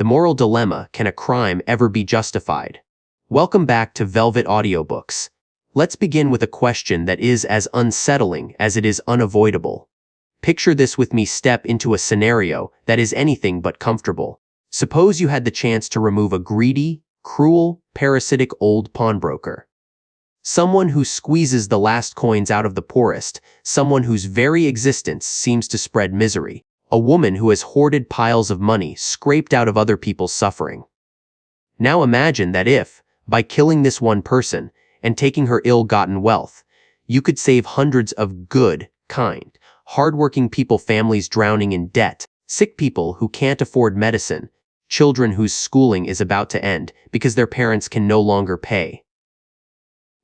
moral dilemma: can a crime ever be justified? Welcome back to Velvet Audiobooks. Let's begin with a question that is as unsettling as it is unavoidable. Picture this with me. Step into a scenario that is anything but comfortable. Suppose you had the chance to remove a greedy, cruel, parasitic old pawnbroker. Someone who squeezes the last coins out of the poorest, someone whose very existence seems to spread misery, a woman who has hoarded piles of money scraped out of other people's suffering. Now imagine that if, by killing this one person and taking her ill-gotten wealth, you could save hundreds of good, kind, hardworking people, families drowning in debt, sick people who can't afford medicine, children whose schooling is about to end because their parents can no longer pay.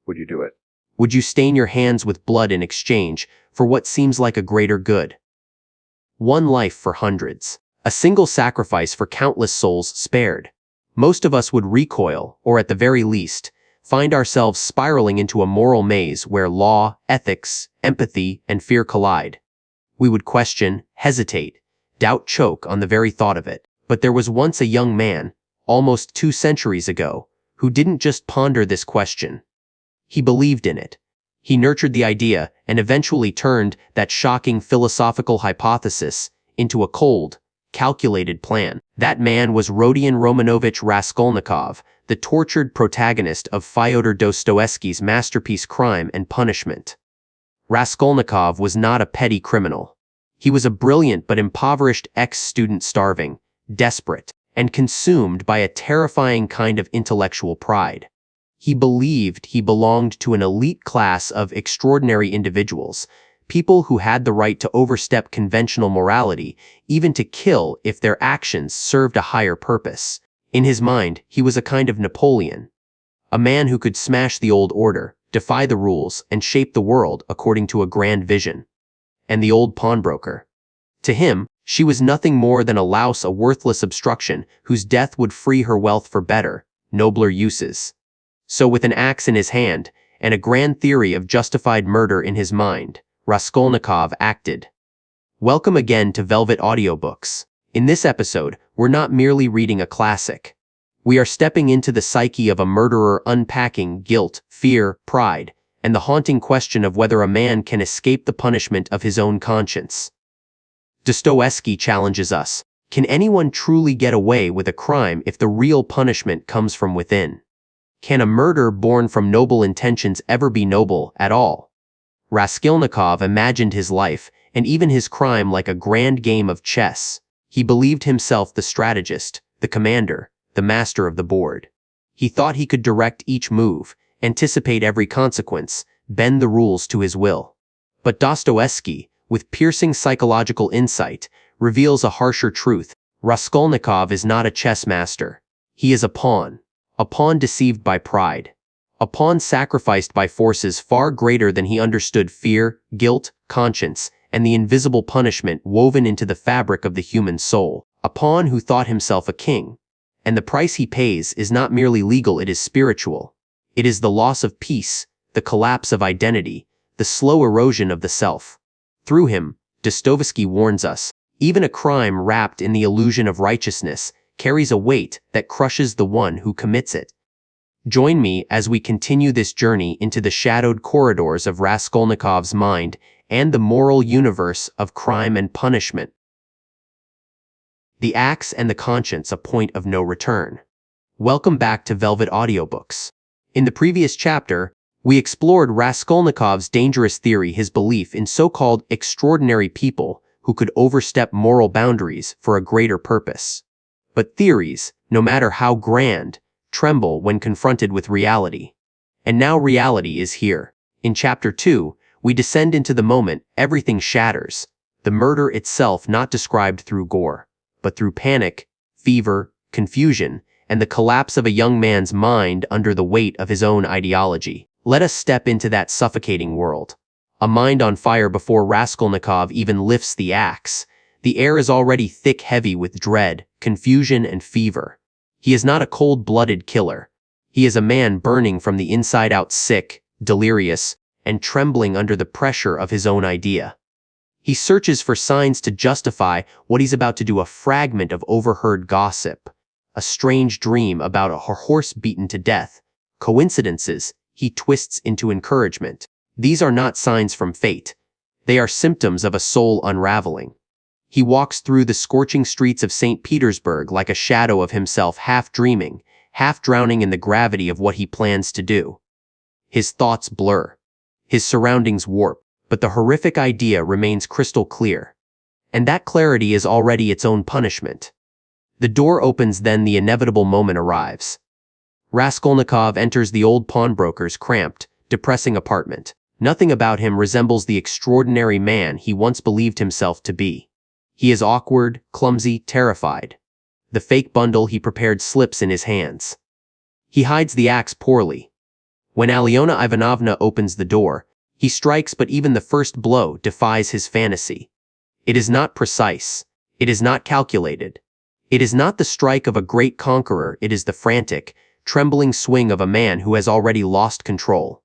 Would you do it? Would you stain your hands with blood in exchange for what seems like a greater good? One life for hundreds. A single sacrifice for countless souls spared. Most of us would recoil, or at the very least, find ourselves spiraling into a moral maze where law, ethics, empathy, and fear collide. We would question, hesitate, doubt, choke on the very thought of it. But there was once a young man, almost 2 centuries ago, who didn't just ponder this question. He believed in it. He nurtured the idea and eventually turned that shocking philosophical hypothesis into a cold, calculated plan. That man was Rodion Romanovich Raskolnikov, the tortured protagonist of Fyodor Dostoevsky's masterpiece Crime and Punishment. Raskolnikov was not a petty criminal. He was a brilliant but impoverished ex-student, starving, desperate, and consumed by a terrifying kind of intellectual pride. He believed he belonged to an elite class of extraordinary individuals, people who had the right to overstep conventional morality, even to kill if their actions served a higher purpose. In his mind, he was a kind of Napoleon, a man who could smash the old order, defy the rules, and shape the world according to a grand vision. And the old pawnbroker? To him, she was nothing more than a louse, a worthless obstruction whose death would free her wealth for better, nobler uses. So with an axe in his hand, and a grand theory of justified murder in his mind, Raskolnikov acted. Welcome again to Velvet Audiobooks. In this episode, we're not merely reading a classic. We are stepping into the psyche of a murderer, unpacking guilt, fear, pride, and the haunting question of whether a man can escape the punishment of his own conscience. Dostoevsky challenges us. Can anyone truly get away with a crime if the real punishment comes from within? Can a murder born from noble intentions ever be noble at all? Raskolnikov imagined his life, and even his crime, like a grand game of chess. He believed himself the strategist, the commander, the master of the board. He thought he could direct each move, anticipate every consequence, bend the rules to his will. But Dostoevsky, with piercing psychological insight, reveals a harsher truth. Raskolnikov is not a chess master. He is a pawn deceived by pride, a pawn sacrificed by forces far greater than he understood: fear, guilt, conscience, and the invisible punishment woven into the fabric of the human soul. A pawn who thought himself a king. And the price he pays is not merely legal, it is spiritual. It is the loss of peace, the collapse of identity, the slow erosion of the self. Through him, Dostoevsky warns us, even a crime wrapped in the illusion of righteousness carries a weight that crushes the one who commits it. Join me as we continue this journey into the shadowed corridors of Raskolnikov's mind and the moral universe of Crime and Punishment. The axe and the conscience, a point of no return. Welcome back to Velvet Audiobooks. In the previous chapter, we explored Raskolnikov's dangerous theory, his belief in so-called extraordinary people who could overstep moral boundaries for a greater purpose. But theories, no matter how grand, tremble when confronted with reality. And now reality is here. In Chapter 2, we descend into the moment everything shatters, the murder itself not described through gore, but through panic, fever, confusion, and the collapse of a young man's mind under the weight of his own ideology. Let us step into that suffocating world. A mind on fire before Raskolnikov even lifts the axe. The air is already thick, heavy with dread, confusion, and fever. He is not a cold-blooded killer. He is a man burning from the inside out, sick, delirious, and trembling under the pressure of his own idea. He searches for signs to justify what he's about to do, a fragment of overheard gossip, a strange dream about a horse beaten to death. Coincidences, he twists into encouragement. These are not signs from fate. They are symptoms of a soul unraveling. He walks through the scorching streets of St. Petersburg like a shadow of himself, half dreaming, half drowning in the gravity of what he plans to do. His thoughts blur. His surroundings warp, but the horrific idea remains crystal clear. And that clarity is already its own punishment. The door opens, then the inevitable moment arrives. Raskolnikov enters the old pawnbroker's cramped, depressing apartment. Nothing about him resembles the extraordinary man he once believed himself to be. He is awkward, clumsy, terrified. The fake bundle he prepared slips in his hands. He hides the axe poorly. When Alyona Ivanovna opens the door, he strikes, but even the first blow defies his fantasy. It is not precise. It is not calculated. It is not the strike of a great conqueror. It is the frantic, trembling swing of a man who has already lost control.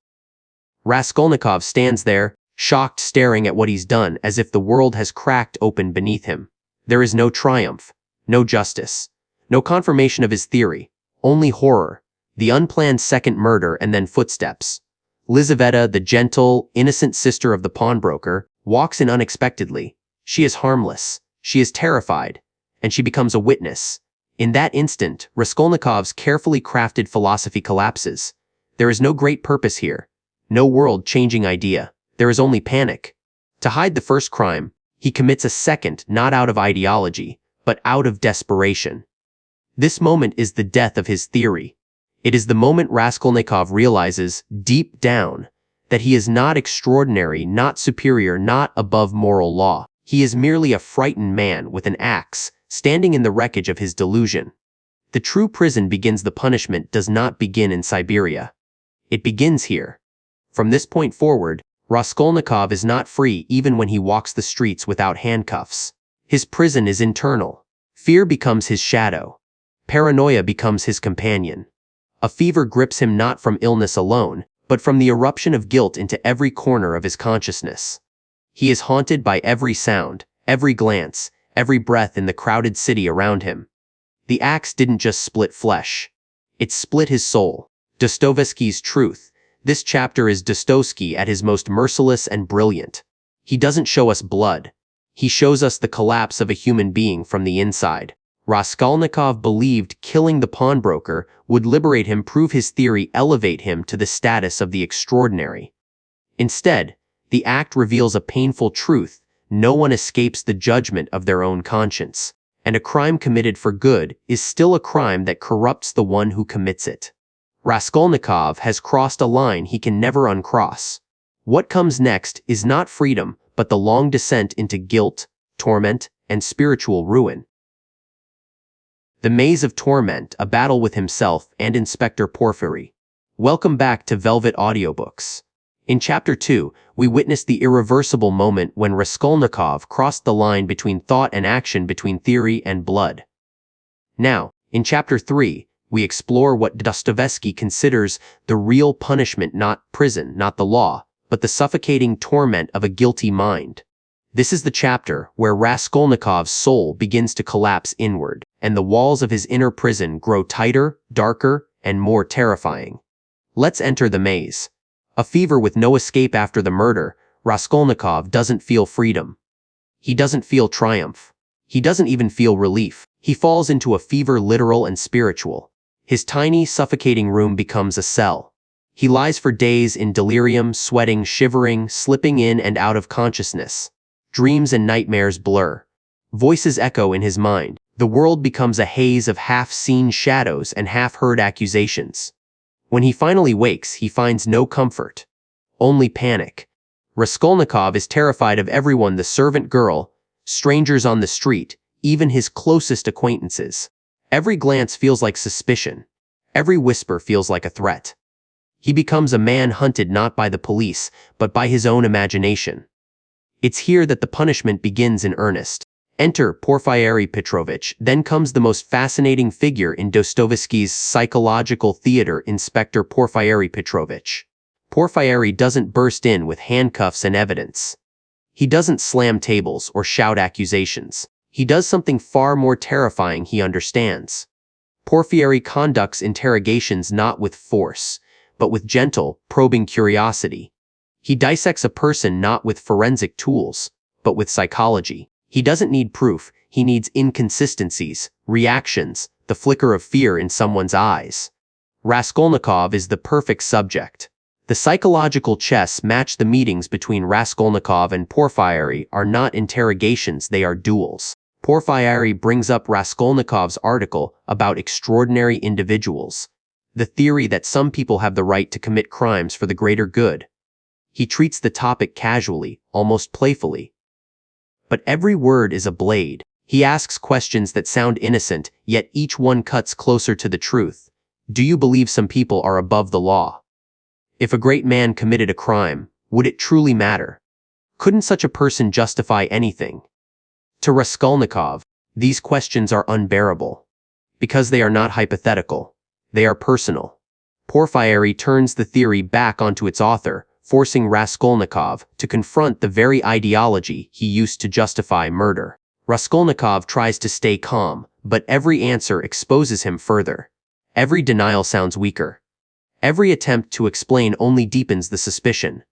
Raskolnikov stands there, shocked, staring at what he's done, as if the world has cracked open beneath him. There is no triumph, no justice, no confirmation of his theory, only horror, the unplanned second murder, and then footsteps. Lizaveta, the gentle, innocent sister of the pawnbroker, walks in unexpectedly. She is harmless, she is terrified, and she becomes a witness. In that instant, Raskolnikov's carefully crafted philosophy collapses. There is no great purpose here, no world-changing idea. There is only panic. To hide the first crime, he commits a second, not out of ideology, but out of desperation. This moment is the death of his theory. It is the moment Raskolnikov realizes, deep down, that he is not extraordinary, not superior, not above moral law. He is merely a frightened man with an axe, standing in the wreckage of his delusion. The true prison begins. The punishment does not begin in Siberia. It begins here. From this point forward, Raskolnikov is not free even when he walks the streets without handcuffs. His prison is internal. Fear becomes his shadow. Paranoia becomes his companion. A fever grips him not from illness alone, but from the eruption of guilt into every corner of his consciousness. He is haunted by every sound, every glance, every breath in the crowded city around him. The axe didn't just split flesh. It split his soul. Dostoevsky's truth. This chapter is Dostoevsky at his most merciless and brilliant. He doesn't show us blood. He shows us the collapse of a human being from the inside. Raskolnikov believed killing the pawnbroker would liberate him, prove his theory, elevate him to the status of the extraordinary. Instead, the act reveals a painful truth. No one escapes the judgment of their own conscience, and a crime committed for good is still a crime that corrupts the one who commits it. Raskolnikov has crossed a line he can never uncross. What comes next is not freedom, but the long descent into guilt, torment, and spiritual ruin. The Maze of Torment, a battle with himself and Inspector Porfiry. Welcome back to Velvet Audiobooks. In Chapter 2, we witness the irreversible moment when Raskolnikov crossed the line between thought and action, between theory and blood. Now, in Chapter 3, we explore what Dostoevsky considers the real punishment, not prison, not the law, but the suffocating torment of a guilty mind. This is the chapter where Raskolnikov's soul begins to collapse inward, and the walls of his inner prison grow tighter, darker, and more terrifying. Let's enter the maze. A fever with no escape after the murder, Raskolnikov doesn't feel freedom. He doesn't feel triumph. He doesn't even feel relief. He falls into a fever, literal and spiritual. His tiny, suffocating room becomes a cell. He lies for days in delirium, sweating, shivering, slipping in and out of consciousness. Dreams and nightmares blur. Voices echo in his mind. The world becomes a haze of half-seen shadows and half-heard accusations. When he finally wakes, he finds no comfort, only panic. Raskolnikov is terrified of everyone: the servant girl, strangers on the street, even his closest acquaintances. Every glance feels like suspicion. Every whisper feels like a threat. He becomes a man hunted not by the police, but by his own imagination. It's here that the punishment begins in earnest. Enter Porfiry Petrovich. Then comes the most fascinating figure in Dostoevsky's psychological theater, Inspector Porfiry Petrovich. Porfiry doesn't burst in with handcuffs and evidence. He doesn't slam tables or shout accusations. He does something far more terrifying. He understands. Porfiry conducts interrogations not with force, but with gentle, probing curiosity. He dissects a person not with forensic tools, but with psychology. He doesn't need proof, he needs inconsistencies, reactions, the flicker of fear in someone's eyes. Raskolnikov is the perfect subject. The psychological chess match. The meetings between Raskolnikov and Porfiry are not interrogations, they are duels. Porfiry brings up Raskolnikov's article about extraordinary individuals, the theory that some people have the right to commit crimes for the greater good. He treats the topic casually, almost playfully. But every word is a blade. He asks questions that sound innocent, yet each one cuts closer to the truth. Do you believe some people are above the law? If a great man committed a crime, would it truly matter? Couldn't such a person justify anything? To Raskolnikov, these questions are unbearable. Because they are not hypothetical. They are personal. Porfiry turns the theory back onto its author, forcing Raskolnikov to confront the very ideology he used to justify murder. Raskolnikov tries to stay calm, but every answer exposes him further. Every denial sounds weaker. Every attempt to explain only deepens the suspicion.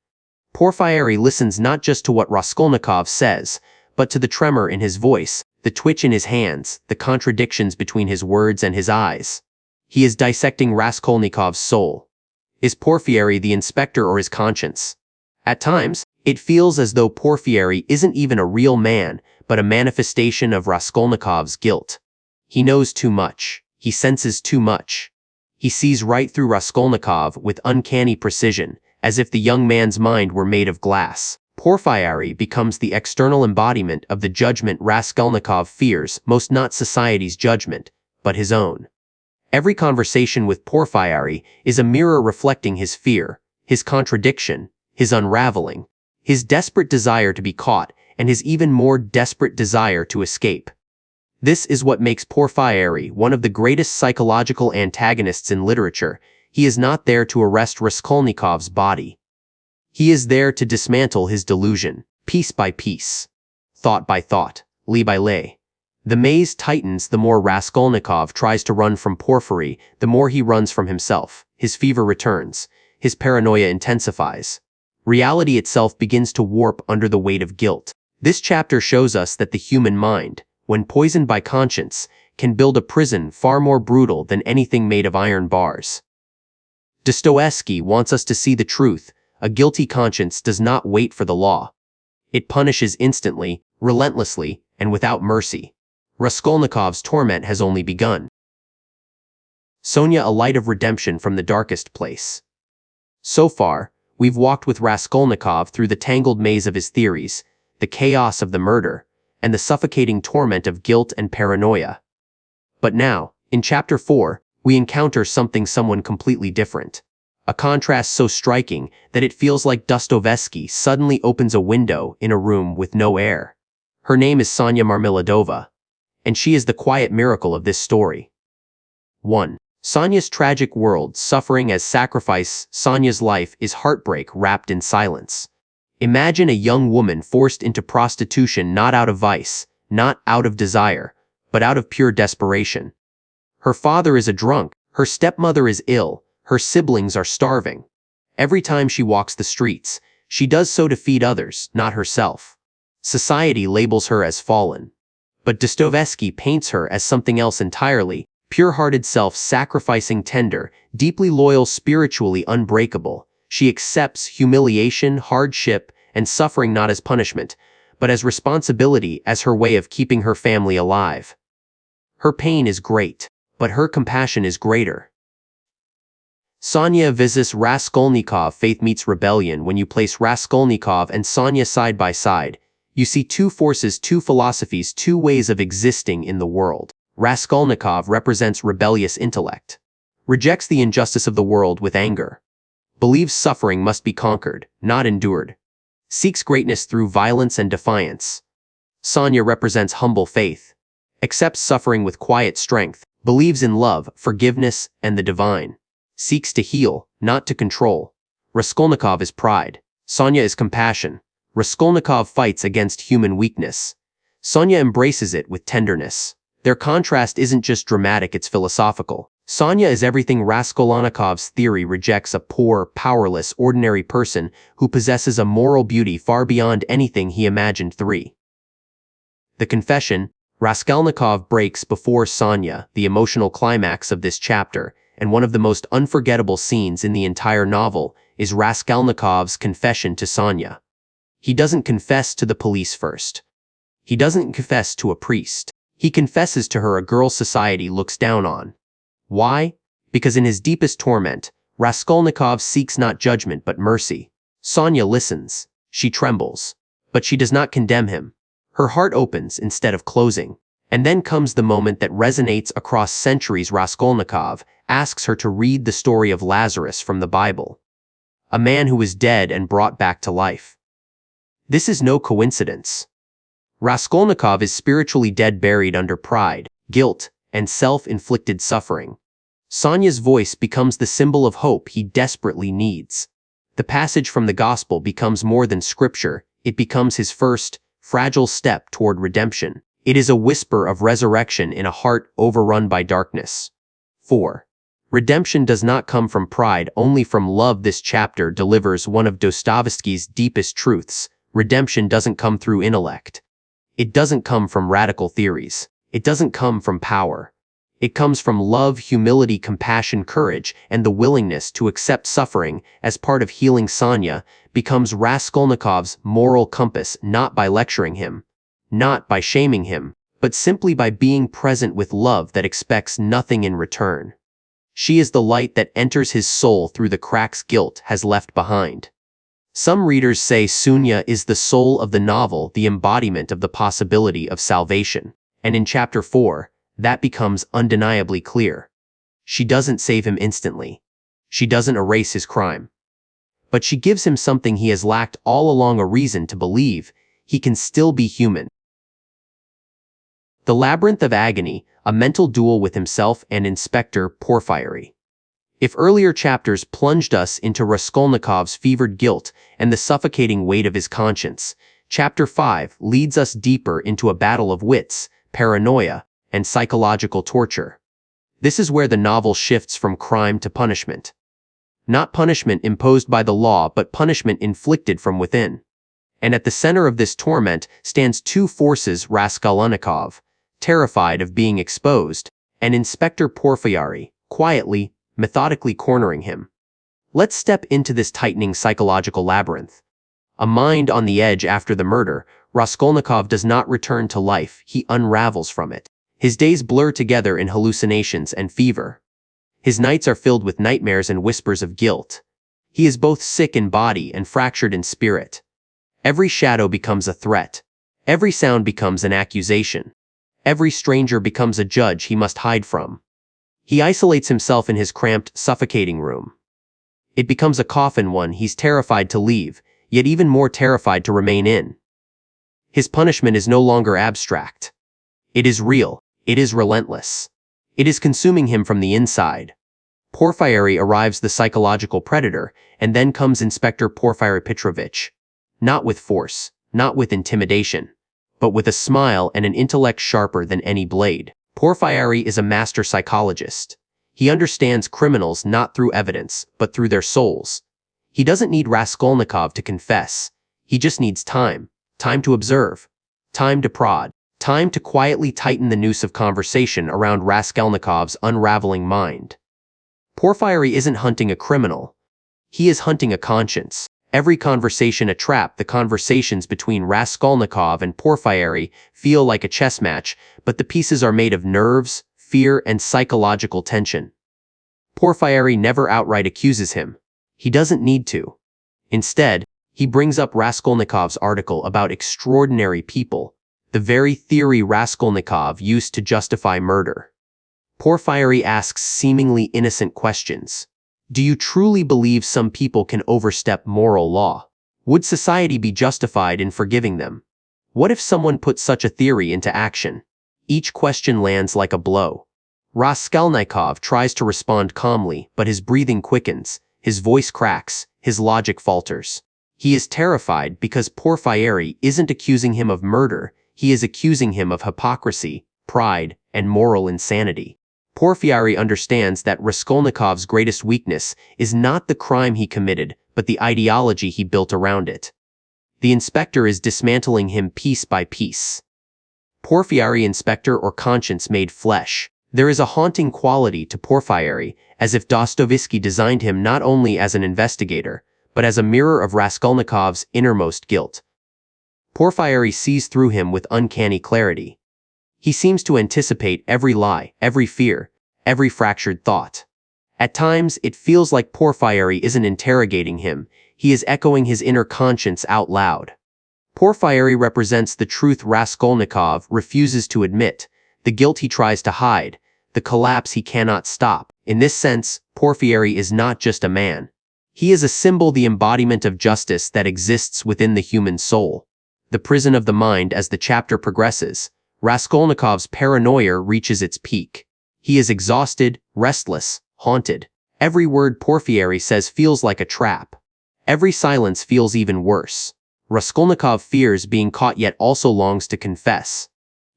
Porfiry listens not just to what Raskolnikov says, but to the tremor in his voice, the twitch in his hands, the contradictions between his words and his eyes. He is dissecting Raskolnikov's soul. Is Porfiry the inspector or his conscience? At times, it feels as though Porfiry isn't even a real man, but a manifestation of Raskolnikov's guilt. He knows too much. He senses too much. He sees right through Raskolnikov with uncanny precision, as if the young man's mind were made of glass. Porfiry becomes the external embodiment of the judgment Raskolnikov fears most, not society's judgment, but his own. Every conversation with Porfiry is a mirror reflecting his fear, his contradiction, his unraveling, his desperate desire to be caught, and his even more desperate desire to escape. This is what makes Porfiry one of the greatest psychological antagonists in literature. He is not there to arrest Raskolnikov's body. He is there to dismantle his delusion, piece by piece, thought by thought, lay by lay. The maze tightens the more Raskolnikov tries to run from Porfiry, the more he runs from himself. His fever returns. His paranoia intensifies. Reality itself begins to warp under the weight of guilt. This chapter shows us that the human mind, when poisoned by conscience, can build a prison far more brutal than anything made of iron bars. Dostoevsky wants us to see the truth. A guilty conscience does not wait for the law. It punishes instantly, relentlessly, and without mercy. Raskolnikov's torment has only begun. Sonia, a light of redemption from the darkest place. So far, we've walked with Raskolnikov through the tangled maze of his theories, the chaos of the murder, and the suffocating torment of guilt and paranoia. But now, in Chapter 4, we encounter someone completely different. A contrast so striking that it feels like Dostoevsky suddenly opens a window in a room with no air. Her name is Sonia Marmeladova, and she is the quiet miracle of this story. 1. Sonia's tragic world, suffering as sacrifice. Sonia's life is heartbreak wrapped in silence. Imagine a young woman forced into prostitution not out of vice, not out of desire, but out of pure desperation. Her father is a drunk, her stepmother is ill, her siblings are starving. Every time she walks the streets, she does so to feed others, not herself. Society labels her as fallen. But Dostoevsky paints her as something else entirely, pure-hearted, self-sacrificing, tender, deeply loyal, spiritually unbreakable. She accepts humiliation, hardship, and suffering not as punishment, but as responsibility, as her way of keeping her family alive. Her pain is great, but her compassion is greater. Sonia vs. Raskolnikov. Faith meets rebellion. When you place Raskolnikov and Sonia side by side, you see two forces, two philosophies, two ways of existing in the world. Raskolnikov represents rebellious intellect, rejects the injustice of the world with anger, believes suffering must be conquered, not endured, seeks greatness through violence and defiance. Sonia represents humble faith, accepts suffering with quiet strength, believes in love, forgiveness, and the divine, seeks to heal, not to control. Raskolnikov is pride. Sonia is compassion. Raskolnikov fights against human weakness. Sonia embraces it with tenderness. Their contrast isn't just dramatic, it's philosophical. Sonya is everything Raskolnikov's theory rejects: a poor, powerless, ordinary person who possesses a moral beauty far beyond anything he imagined. 3. The confession. Raskolnikov breaks before Sonya, the emotional climax of this chapter, and one of the most unforgettable scenes in the entire novel is Raskolnikov's confession to Sonya. He doesn't confess to the police first. He doesn't confess to a priest. He confesses to her, a girl society looks down on. Why? Because in his deepest torment, Raskolnikov seeks not judgment but mercy. Sonya listens. She trembles. But she does not condemn him. Her heart opens instead of closing. And then comes the moment that resonates across centuries. Raskolnikov asks her to read the story of Lazarus from the Bible. A man who was dead and brought back to life. This is no coincidence. Raskolnikov is spiritually dead, buried under pride, guilt, and self-inflicted suffering. Sonya's voice becomes the symbol of hope he desperately needs. The passage from the Gospel becomes more than scripture, it becomes his first, fragile step toward redemption. It is a whisper of resurrection in a heart overrun by darkness. 4. Redemption does not come from pride, only from love. This chapter delivers one of Dostoevsky's deepest truths. Redemption doesn't come through intellect. It doesn't come from radical theories. It doesn't come from power. It comes from love, humility, compassion, courage, and the willingness to accept suffering as part of healing. Sonya becomes Raskolnikov's moral compass, not by lecturing him, not by shaming him, but simply by being present with love that expects nothing in return. She is the light that enters his soul through the cracks guilt has left behind. Some readers say Sonya is the soul of the novel, the embodiment of the possibility of salvation. And in chapter 4, that becomes undeniably clear. She doesn't save him instantly. She doesn't erase his crime. But she gives him something he has lacked all along: a reason to believe he can still be human. The Labyrinth of Agony, a mental duel with himself and Inspector Porfiry. If earlier chapters plunged us into Raskolnikov's fevered guilt and the suffocating weight of his conscience, chapter 5 leads us deeper into a battle of wits, paranoia, and psychological torture. This is where the novel shifts from crime to punishment. Not punishment imposed by the law, but punishment inflicted from within. And at the center of this torment stands two forces: Raskolnikov, terrified of being exposed, and Inspector Porfiry, quietly, methodically cornering him. Let's step into this tightening psychological labyrinth. A mind on the edge after the murder, Raskolnikov does not return to life, he unravels from it. His days blur together in hallucinations and fever. His nights are filled with nightmares and whispers of guilt. He is both sick in body and fractured in spirit. Every shadow becomes a threat. Every sound becomes an accusation. Every stranger becomes a judge he must hide from. He isolates himself in his cramped, suffocating room. It becomes a coffin one he's terrified to leave, yet even more terrified to remain in. His punishment is no longer abstract. It is real. It is relentless. It is consuming him from the inside. Porfiry arrives, the psychological predator, and then comes Inspector Porfiry Petrovich. Not with force, not with intimidation, but with a smile and an intellect sharper than any blade. Porfiry is a master psychologist. He understands criminals not through evidence, but through their souls. He doesn't need Raskolnikov to confess. He just needs time. Time to observe. Time to prod. Time to quietly tighten the noose of conversation around Raskolnikov's unraveling mind. Porfiry isn't hunting a criminal. He is hunting a conscience. Every conversation a trap. The conversations between Raskolnikov and Porfiry feel like a chess match, but the pieces are made of nerves, fear, and psychological tension. Porfiry never outright accuses him. He doesn't need to. Instead, he brings up Raskolnikov's article about extraordinary people, the very theory Raskolnikov used to justify murder. Porfiry asks seemingly innocent questions. Do you truly believe some people can overstep moral law? Would society be justified in forgiving them? What if someone put such a theory into action? Each question lands like a blow. Raskolnikov tries to respond calmly, but his breathing quickens, his voice cracks, his logic falters. He is terrified because Porfiry isn't accusing him of murder, he is accusing him of hypocrisy, pride, and moral insanity. Porfiry understands that Raskolnikov's greatest weakness is not the crime he committed, but the ideology he built around it. The inspector is dismantling him piece by piece. Porfiry, inspector or conscience made flesh. There is a haunting quality to Porfiry, as if Dostoevsky designed him not only as an investigator, but as a mirror of Raskolnikov's innermost guilt. Porfiry sees through him with uncanny clarity. He seems to anticipate every lie, every fear, every fractured thought. At times, it feels like Porfiry isn't interrogating him, he is echoing his inner conscience out loud. Porfiry represents the truth Raskolnikov refuses to admit, the guilt he tries to hide, the collapse he cannot stop. In this sense, Porfiry is not just a man. He is a symbol, the embodiment of justice that exists within the human soul. The prison of the mind. As the chapter progresses, Raskolnikov's paranoia reaches its peak. He is exhausted, restless, haunted. Every word Porfiry says feels like a trap. Every silence feels even worse. Raskolnikov fears being caught yet also longs to confess.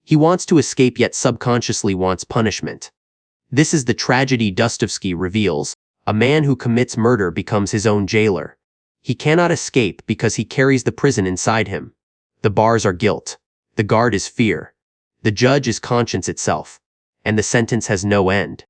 He wants to escape yet subconsciously wants punishment. This is the tragedy Dostoevsky reveals. A man who commits murder becomes his own jailer. He cannot escape because he carries the prison inside him. The bars are guilt. The guard is fear. The judge is conscience itself. And the sentence has no end.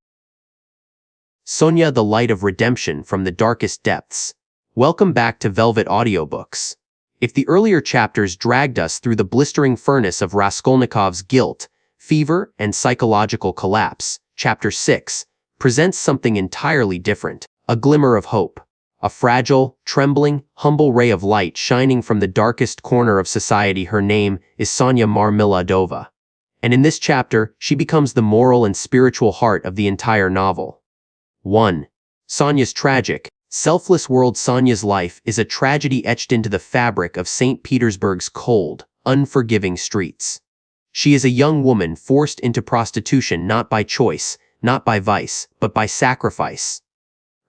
Sonia, the light of redemption from the darkest depths. Welcome back to Velvet Audiobooks. If the earlier chapters dragged us through the blistering furnace of Raskolnikov's guilt, fever, and psychological collapse, Chapter 6 presents something entirely different, a glimmer of hope. A fragile, trembling, humble ray of light shining from the darkest corner of society. Her name is Sonia Marmiladova. And in this chapter, she becomes the moral and spiritual heart of the entire novel. 1. Sonia's tragic, selfless world. Sonia's life is a tragedy etched into the fabric of St. Petersburg's cold, unforgiving streets. She is a young woman forced into prostitution not by choice, not by vice, but by sacrifice.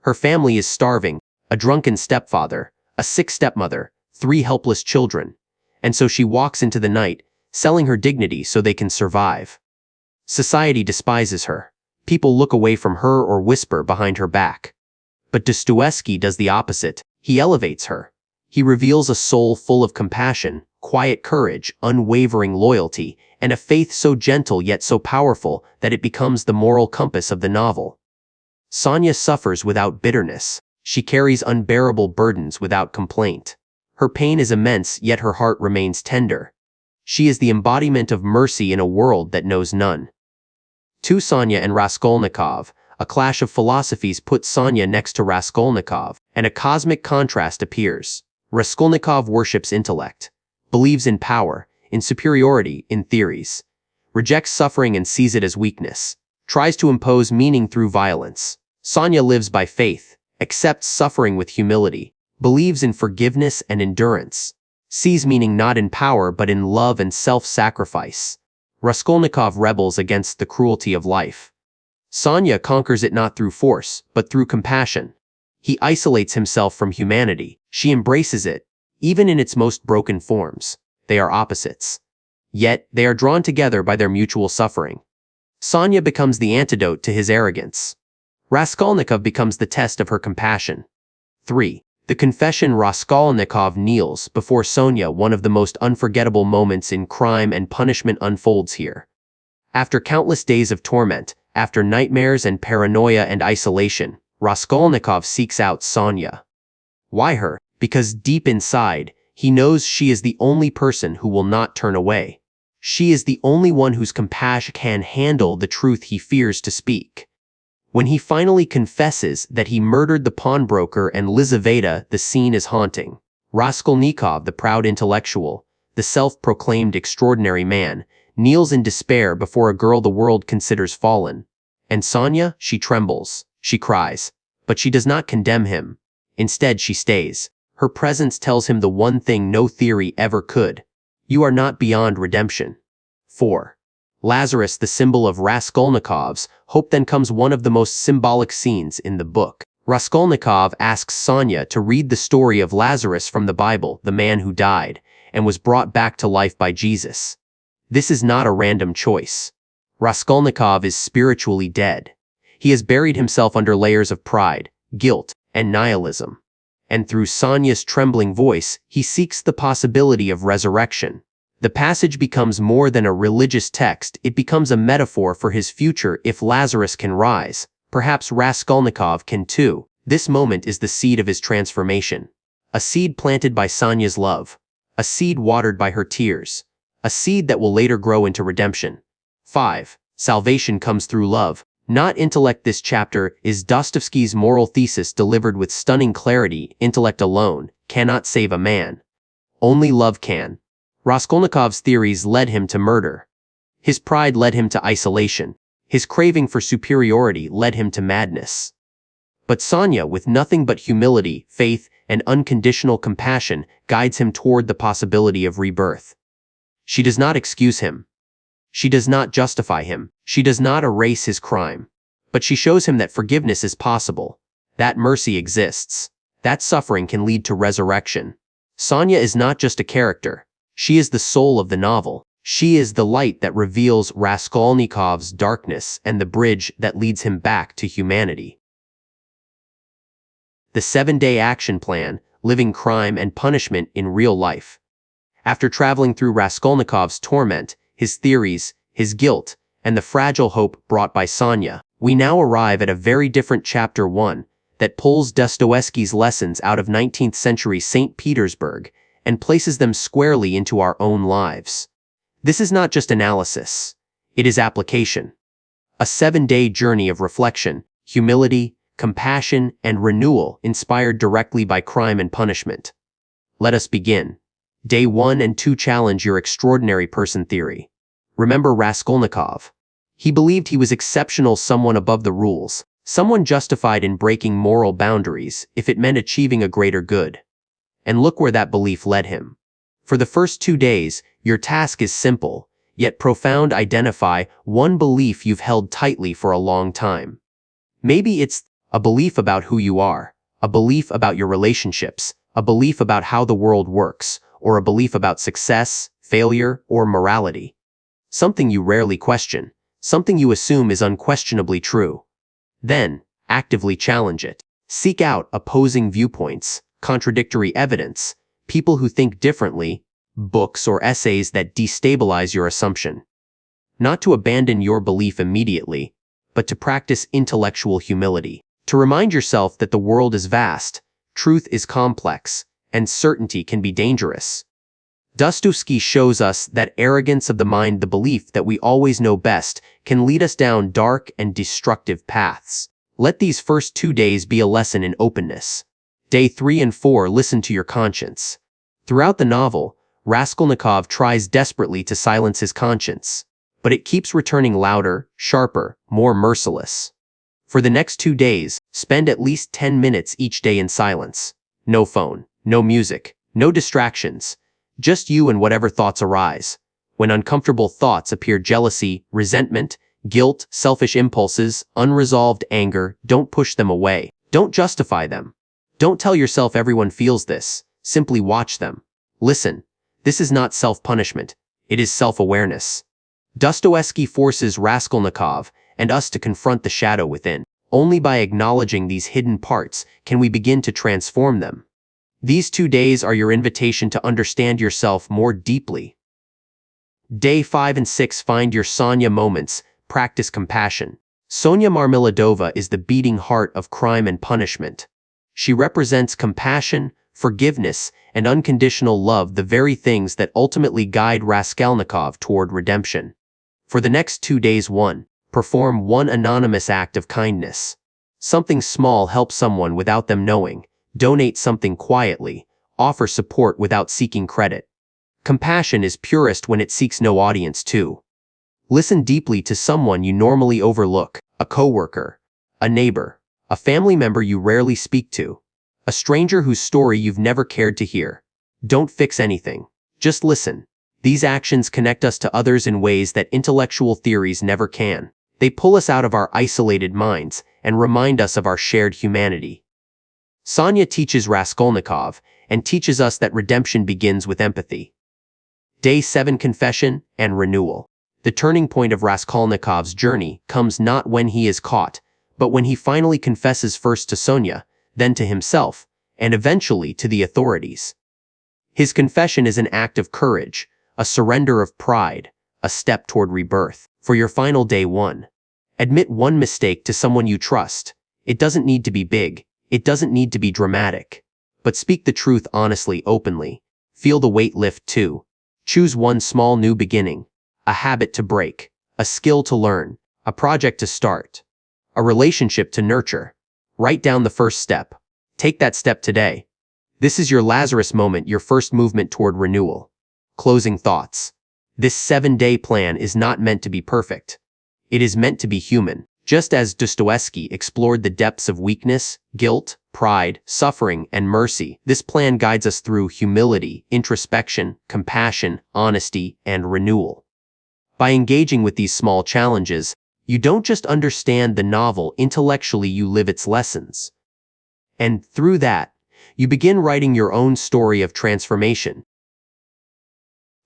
Her family is starving, a drunken stepfather, a sick stepmother, 3 helpless children, and so she walks into the night, selling her dignity so they can survive. Society despises her. People look away from her or whisper behind her back. But Dostoevsky does the opposite. He elevates her. He reveals a soul full of compassion, quiet courage, unwavering loyalty, and a faith so gentle yet so powerful that it becomes the moral compass of the novel. Sonia suffers without bitterness. She carries unbearable burdens without complaint. Her pain is immense, yet her heart remains tender. She is the embodiment of mercy in a world that knows none. 2. Sonia and Raskolnikov. A clash of philosophies puts Sonia next to Raskolnikov, and a cosmic contrast appears. Raskolnikov worships intellect, believes in power, in superiority, in theories, rejects suffering and sees it as weakness, tries to impose meaning through violence. Sonia lives by faith, accepts suffering with humility, believes in forgiveness and endurance, sees meaning not in power but in love and self-sacrifice. Raskolnikov rebels against the cruelty of life. Sonia conquers it not through force, but through compassion. He isolates himself from humanity. She embraces it, even in its most broken forms. They are opposites. Yet, they are drawn together by their mutual suffering. Sonia becomes the antidote to his arrogance. Raskolnikov becomes the test of her compassion. 3. The confession. Raskolnikov kneels before Sonia. One of the most unforgettable moments in Crime and Punishment unfolds here. After countless days of torment, after nightmares and paranoia and isolation, Raskolnikov seeks out Sonia. Why her? Because deep inside, he knows she is the only person who will not turn away. She is the only one whose compassion can handle the truth he fears to speak. When he finally confesses that he murdered the pawnbroker and Lizaveta, the scene is haunting. Raskolnikov, the proud intellectual, the self-proclaimed extraordinary man, kneels in despair before a girl the world considers fallen. And Sonia, she trembles, she cries, but she does not condemn him. Instead, she stays. Her presence tells him the one thing no theory ever could. You are not beyond redemption. 4. Lazarus, the symbol of Raskolnikov's hope. Then comes one of the most symbolic scenes in the book. Raskolnikov asks Sonia to read the story of Lazarus from the Bible, the man who died, and was brought back to life by Jesus. This is not a random choice. Raskolnikov is spiritually dead. He has buried himself under layers of pride, guilt, and nihilism. And through Sonya's trembling voice, he seeks the possibility of resurrection. The passage becomes more than a religious text, it becomes a metaphor for his future. If Lazarus can rise, perhaps Raskolnikov can too. This moment is the seed of his transformation. A seed planted by Sonya's love. A seed watered by her tears. A seed that will later grow into redemption. 5. Salvation comes through love, not intellect. This chapter is Dostoevsky's moral thesis delivered with stunning clarity. Intellect alone cannot save a man. Only love can. Raskolnikov's theories led him to murder. His pride led him to isolation. His craving for superiority led him to madness. But Sonya, with nothing but humility, faith, and unconditional compassion, guides him toward the possibility of rebirth. She does not excuse him. She does not justify him. She does not erase his crime. But she shows him that forgiveness is possible, that mercy exists, that suffering can lead to resurrection. Sonya is not just a character. She is the soul of the novel. She is the light that reveals Raskolnikov's darkness and the bridge that leads him back to humanity. The 7-day action plan, living crime and punishment in real life. After traveling through Raskolnikov's torment, his theories, his guilt, and the fragile hope brought by Sonya, we now arrive at a very different chapter 1 that pulls Dostoevsky's lessons out of 19th century St. Petersburg and places them squarely into our own lives. This is not just analysis, it is application. A 7-day journey of reflection, humility, compassion, and renewal inspired directly by crime and punishment. Let us begin. Day 1 and 2 challenge your extraordinary person theory. Remember Raskolnikov. He believed he was exceptional, someone above the rules, someone justified in breaking moral boundaries if it meant achieving a greater good. And look where that belief led him. For the first 2 days, your task is simple, yet profound. Identify one belief you've held tightly for a long time. Maybe it's a belief about who you are, a belief about your relationships, a belief about how the world works, or a belief about success, failure, or morality. Something you rarely question, something you assume is unquestionably true. Then, actively challenge it. Seek out opposing viewpoints, contradictory evidence, people who think differently, books or essays that destabilize your assumption. Not to abandon your belief immediately, but to practice intellectual humility. To remind yourself that the world is vast, truth is complex, and certainty can be dangerous. Dostoevsky shows us that arrogance of the mind, the belief that we always know best, can lead us down dark and destructive paths. Let these first 2 days be a lesson in openness. Day 3 and 4, listen to your conscience. Throughout the novel, Raskolnikov tries desperately to silence his conscience, but it keeps returning louder, sharper, more merciless. For the next 2 days, spend at least 10 minutes each day in silence. No phone, no music, no distractions. Just you and whatever thoughts arise. When uncomfortable thoughts appear, jealousy, resentment, guilt, selfish impulses, unresolved anger, don't push them away. Don't justify them. Don't tell yourself everyone feels this. Simply watch them. Listen. This is not self-punishment. It is self-awareness. Dostoevsky forces Raskolnikov and us to confront the shadow within. Only by acknowledging these hidden parts can we begin to transform them. These 2 days are your invitation to understand yourself more deeply. Day 5 and 6, find your Sonya moments, practice compassion. Sonya Marmeladova is the beating heart of crime and punishment. She represents compassion, forgiveness, and unconditional love, the very things that ultimately guide Raskolnikov toward redemption. For the next 2 days, 1. Perform one anonymous act of kindness. Something small, help someone without them knowing. Donate something quietly. Offer support without seeking credit. Compassion is purest when it seeks no audience too. Listen deeply to someone you normally overlook, a coworker, a neighbor, a family member you rarely speak to, a stranger whose story you've never cared to hear. Don't fix anything. Just listen. These actions connect us to others in ways that intellectual theories never can. They pull us out of our isolated minds and remind us of our shared humanity. Sonya teaches Raskolnikov and teaches us that redemption begins with empathy. Day 7, confession and renewal. The turning point of Raskolnikov's journey comes not when he is caught, but when he finally confesses first to Sonia, then to himself, and eventually to the authorities. His confession is an act of courage, a surrender of pride, a step toward rebirth. For your final day 1. Admit one mistake to someone you trust. It doesn't need to be big, it doesn't need to be dramatic. But speak the truth honestly, openly. Feel the weight lift too. Choose one small new beginning. A habit to break. A skill to learn. A project to start. A relationship to nurture. Write down the first step. Take that step today. This is your Lazarus moment, your first movement toward renewal. Closing thoughts. This 7-day plan is not meant to be perfect. It is meant to be human. Just as Dostoevsky explored the depths of weakness, guilt, pride, suffering, and mercy, this plan guides us through humility, introspection, compassion, honesty, and renewal. By engaging with these small challenges, you don't just understand the novel intellectually, you live its lessons. And through that, you begin writing your own story of transformation.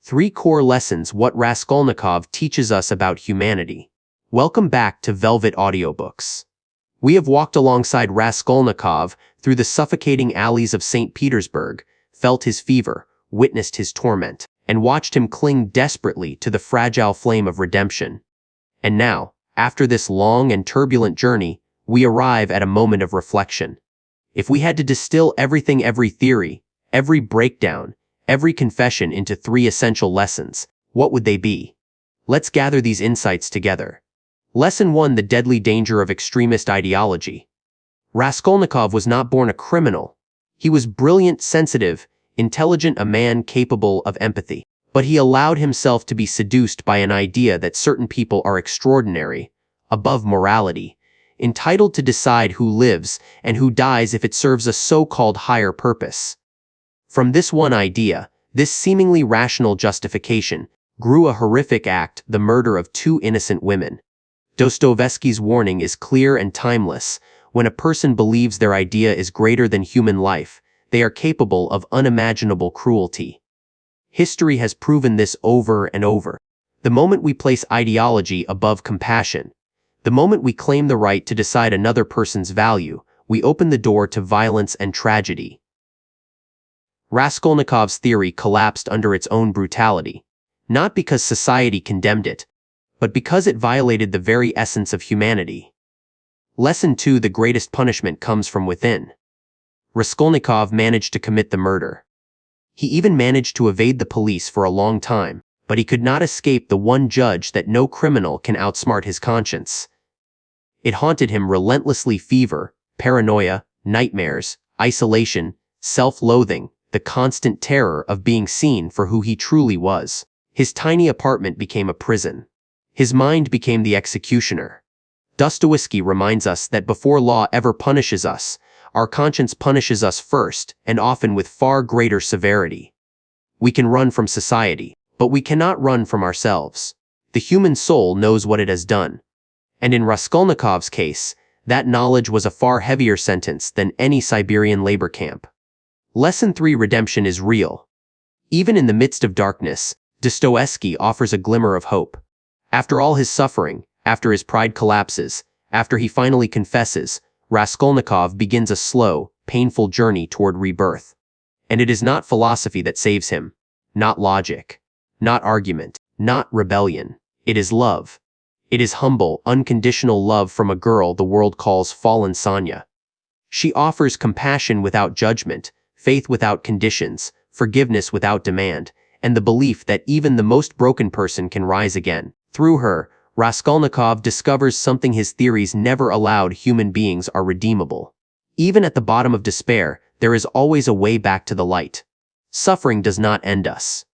3 core lessons: what Raskolnikov teaches us about humanity. Welcome back to Velvet Audiobooks. We have walked alongside Raskolnikov through the suffocating alleys of St. Petersburg, felt his fever, witnessed his torment, and watched him cling desperately to the fragile flame of redemption. And now, after this long and turbulent journey, we arrive at a moment of reflection. If we had to distill everything, every theory, every breakdown, every confession into 3 essential lessons, what would they be? Let's gather these insights together. Lesson 1: the deadly danger of extremist ideology. Raskolnikov was not born a criminal. He was brilliant, sensitive, intelligent, a man capable of empathy. But he allowed himself to be seduced by an idea that certain people are extraordinary, above morality, entitled to decide who lives and who dies if it serves a so-called higher purpose. From this one idea, this seemingly rational justification, grew a horrific act: the murder of 2 innocent women. Dostoevsky's warning is clear and timeless. When a person believes their idea is greater than human life, they are capable of unimaginable cruelty. History has proven this over and over. The moment we place ideology above compassion, the moment we claim the right to decide another person's value, we open the door to violence and tragedy. Raskolnikov's theory collapsed under its own brutality, not because society condemned it, but because it violated the very essence of humanity. Lesson 2: the greatest punishment comes from within. Raskolnikov managed to commit the murder. He even managed to evade the police for a long time, but he could not escape the one judge that no criminal can outsmart: his conscience. It haunted him relentlessly: fever, paranoia, nightmares, isolation, self-loathing, the constant terror of being seen for who he truly was. His tiny apartment became a prison. His mind became the executioner. Dostoevsky reminds us that before law ever punishes us, our conscience punishes us first, and often with far greater severity. We can run from society, but we cannot run from ourselves. The human soul knows what it has done. And in Raskolnikov's case, that knowledge was a far heavier sentence than any Siberian labor camp. Lesson 3: redemption is real. Even in the midst of darkness, Dostoevsky offers a glimmer of hope. After all his suffering, after his pride collapses, after he finally confesses, Raskolnikov begins a slow, painful journey toward rebirth. And it is not philosophy that saves him, not logic, not argument, not rebellion. It is love. It is humble, unconditional love from a girl the world calls fallen Sonia. She offers compassion without judgment, faith without conditions, forgiveness without demand, and the belief that even the most broken person can rise again. Through her, Raskolnikov discovers something his theories never allowed: human beings are redeemable. Even at the bottom of despair, there is always a way back to the light. Suffering does not end us.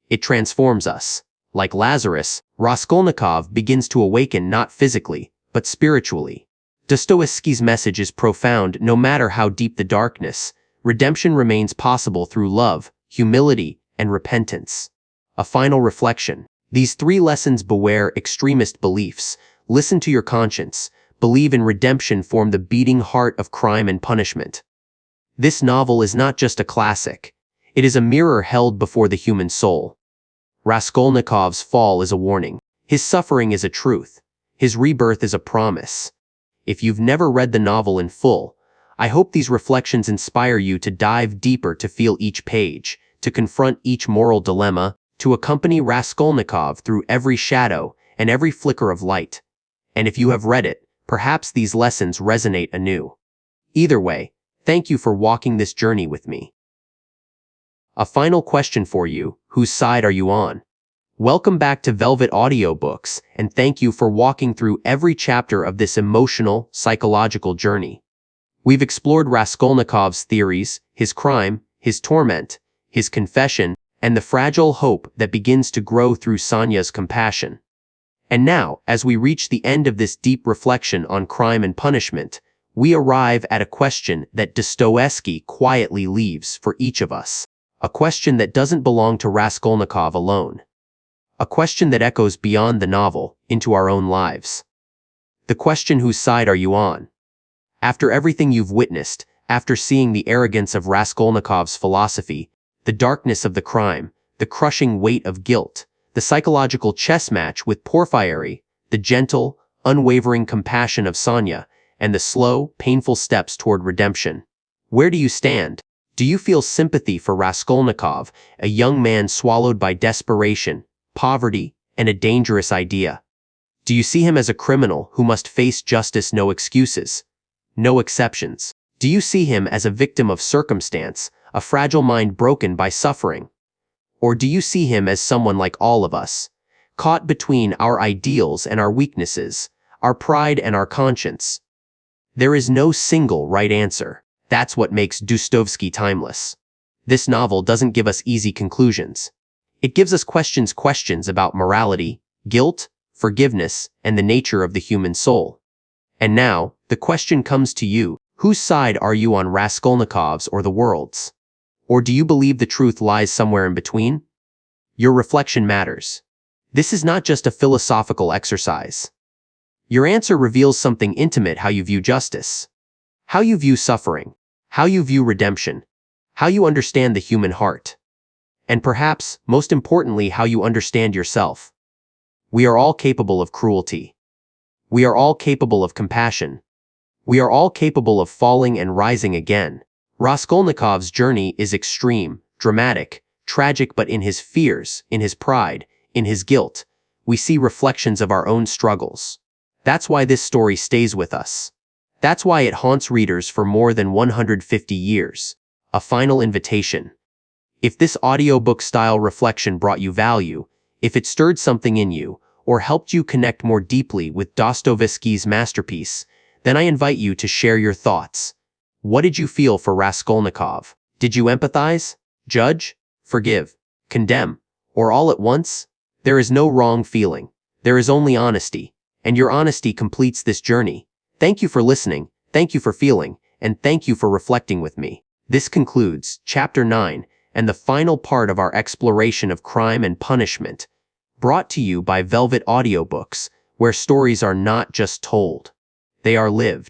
It transforms us. Like Lazarus, Raskolnikov begins to awaken not physically, but spiritually. Dostoevsky's message is profound: no matter how deep the darkness, redemption remains possible through love, humility, and repentance. A final reflection. These 3 lessons: beware extremist beliefs, listen to your conscience, believe in redemption, form the beating heart of crime and punishment. This novel is not just a classic. It is a mirror held before the human soul. Raskolnikov's fall is a warning. His suffering is a truth. His rebirth is a promise. If you've never read the novel in full, I hope these reflections inspire you to dive deeper, to feel each page, to confront each moral dilemma, to accompany Raskolnikov through every shadow and every flicker of light. And if you have read it, perhaps these lessons resonate anew. Either way, thank you for walking this journey with me. A final question for you: whose side are you on? Welcome back to Velvet Audiobooks, and thank you for walking through every chapter of this emotional, psychological journey. We've explored Raskolnikov's theories, his crime, his torment, his confession, and the fragile hope that begins to grow through Sonya's compassion. And now, as we reach the end of this deep reflection on crime and punishment, we arrive at a question that Dostoevsky quietly leaves for each of us. A question that doesn't belong to Raskolnikov alone. A question that echoes beyond the novel, into our own lives. The question: whose side are you on? After everything you've witnessed, after seeing the arrogance of Raskolnikov's philosophy, the darkness of the crime, the crushing weight of guilt, the psychological chess match with Porfiry, the gentle, unwavering compassion of Sonya, and the slow, painful steps toward redemption, where do you stand? Do you feel sympathy for Raskolnikov, a young man swallowed by desperation, poverty, and a dangerous idea? Do you see him as a criminal who must face justice, no excuses, no exceptions? Do you see him as a victim of circumstance, a fragile mind broken by suffering? Or do you see him as someone like all of us, caught between our ideals and our weaknesses, our pride and our conscience? There is no single right answer. That's what makes Dostoevsky timeless. This novel doesn't give us easy conclusions. It gives us questions about morality, guilt, forgiveness, and the nature of the human soul. And now, the question comes to you: whose side are you on, Raskolnikov's or the world's? Or do you believe the truth lies somewhere in between? Your reflection matters. This is not just a philosophical exercise. Your answer reveals something intimate: how you view justice, how you view suffering, how you view redemption, how you understand the human heart, and perhaps, most importantly, how you understand yourself. We are all capable of cruelty. We are all capable of compassion. We are all capable of falling and rising again. Raskolnikov's journey is extreme, dramatic, tragic, but in his fears, in his pride, in his guilt, we see reflections of our own struggles. That's why this story stays with us. That's why it haunts readers for more than 150 years. A final invitation. If this audiobook-style reflection brought you value, if it stirred something in you, or helped you connect more deeply with Dostoevsky's masterpiece, then I invite you to share your thoughts. What did you feel for Raskolnikov? Did you empathize, judge, forgive, condemn, or all at once? There is no wrong feeling. There is only honesty, and your honesty completes this journey. Thank you for listening, thank you for feeling, and thank you for reflecting with me. This concludes Chapter 9 and the final part of our exploration of crime and punishment, brought to you by Velvet Audiobooks, where stories are not just told, they are lived.